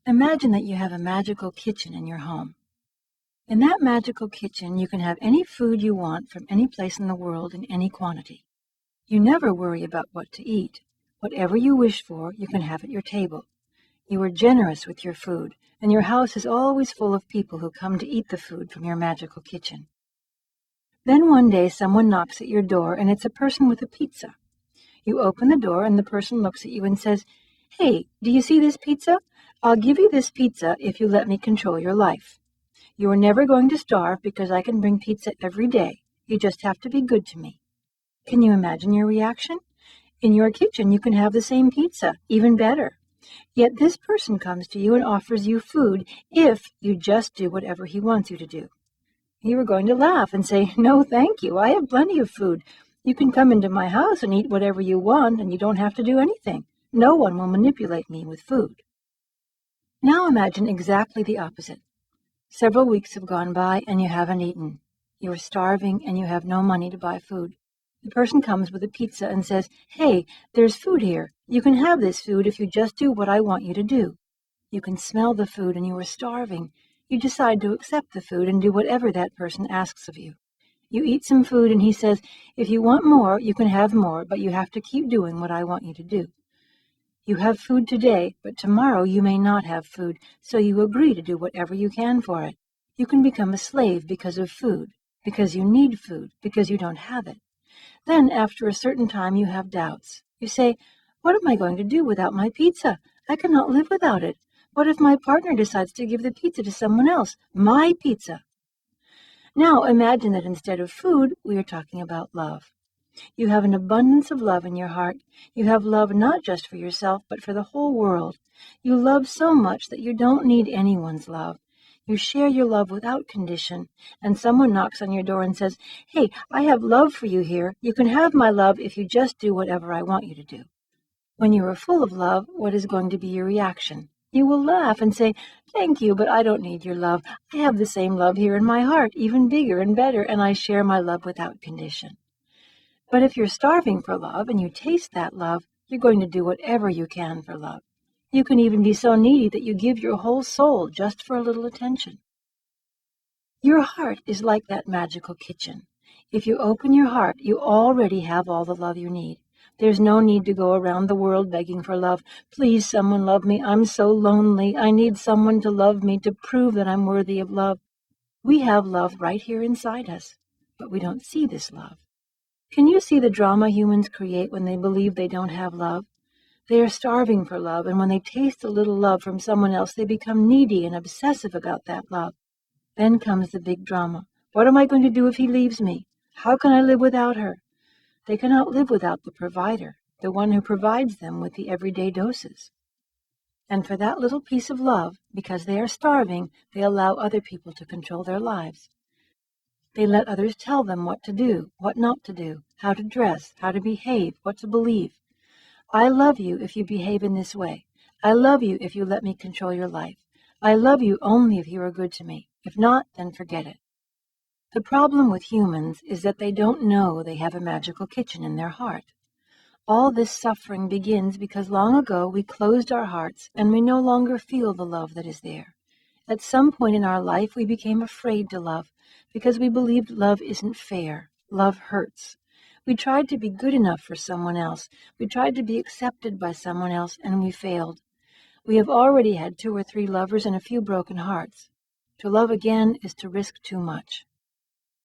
Imagine that you have a magical kitchen in your home. In that magical kitchen, you can have any food you want from any place in the world in any quantity. You never worry about what to eat. Whatever you wish for, you can have at your table. You are generous with your food, and your house is always full of people who come to eat the food from your magical kitchen. Then one day someone knocks at your door, and it's a person with a pizza. You open the door, and the person looks at you and says, "Hey, do you see this pizza? I'll give you this pizza if you let me control your life. You are never going to starve because I can bring pizza every day. You just have to be good to me." Can you imagine your reaction? In your kitchen, you can have the same pizza, even better. Yet this person comes to you and offers you food if you just do whatever he wants you to do. You are going to laugh and say, "No, thank you. I have plenty of food. You can come into my house and eat whatever you want, and you don't have to do anything. No one will manipulate me with food." Now imagine exactly the opposite. Several weeks have gone by and you haven't eaten. You are starving and you have no money to buy food. The person comes with a pizza and says, "Hey, there's food here. You can have this food if you just do what I want you to do." You can smell the food and you are starving. You decide to accept the food and do whatever that person asks of you. You eat some food and he says, "If you want more, you can have more, but you have to keep doing what I want you to do." You have food today, but tomorrow you may not have food, so you agree to do whatever you can for it. You can become a slave because of food, because you need food, because you don't have it. Then, after a certain time, you have doubts. You say, "What am I going to do without my pizza? I cannot live without it. What if my partner decides to give the pizza to someone else? My pizza." Now imagine that instead of food, we are talking about love. You have an abundance of love in your heart. You have love not just for yourself, but for the whole world. You love so much that you don't need anyone's love. You share your love without condition, and someone knocks on your door and says, "Hey, I have love for you here. You can have my love if you just do whatever I want you to do." When you are full of love, what is going to be your reaction? You will laugh and say, "Thank you, but I don't need your love. I have the same love here in my heart, even bigger and better, and I share my love without condition." But if you're starving for love and you taste that love, you're going to do whatever you can for love. You can even be so needy that you give your whole soul just for a little attention. Your heart is like that magical kitchen. If you open your heart, you already have all the love you need. There's no need to go around the world begging for love. "Please, someone love me. I'm so lonely. I need someone to love me to prove that I'm worthy of love." We have love right here inside us, but we don't see this love. Can you see the drama humans create when they believe they don't have love? They are starving for love, and when they taste a little love from someone else, they become needy and obsessive about that love. Then comes the big drama. What am I going to do if he leaves me? How can I live without her? They cannot live without the provider, the one who provides them with the everyday doses. And for that little piece of love, because they are starving, they allow other people to control their lives. They let others tell them what to do, what not to do, how to dress, how to behave, what to believe. "I love you if you behave in this way. I love you if you let me control your life. I love you only if you are good to me. If not, then forget it." The problem with humans is that they don't know they have a magical kitchen in their heart. All this suffering begins because long ago we closed our hearts and we no longer feel the love that is there. At some point in our life, we became afraid to love because we believed love isn't fair. Love hurts. We tried to be good enough for someone else. We tried to be accepted by someone else, and we failed. We have already had 2 or 3 lovers and a few broken hearts. To love again is to risk too much.